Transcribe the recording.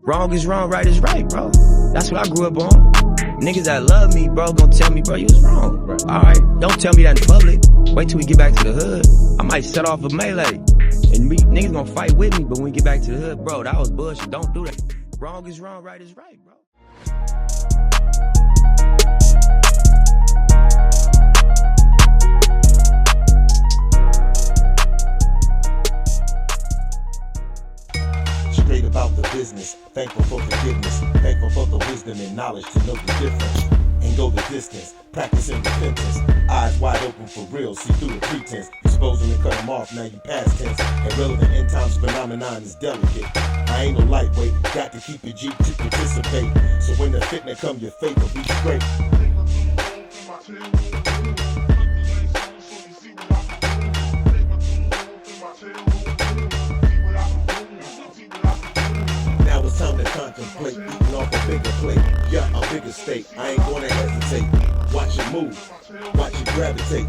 Wrong is wrong, right is right, bro. That's what I grew up on. Niggas that love me, bro, gon' tell me, bro, you was wrong. Right. Alright, don't tell me that in public. Wait till we get back to the hood. I might set off a melee. And niggas gon' fight with me, but when we get back to the hood, bro, that was bullshit. Don't do that. Wrong is wrong, right is right, bro. Straight about the business, thankful for forgiveness, thankful for the wisdom and knowledge to know the difference and go the distance, practicing repentance, eyes wide open for real, see through the pretense, expose them and cut them off, now you past tense, irrelevant end times phenomenon is delicate, I ain't no lightweight, got to keep it Jeep to participate, so when the fitna come your faith will be straight. It's time to contemplate, eating off a bigger plate, yeah, a bigger steak, I ain't gonna hesitate, watch it move, watch it gravitate,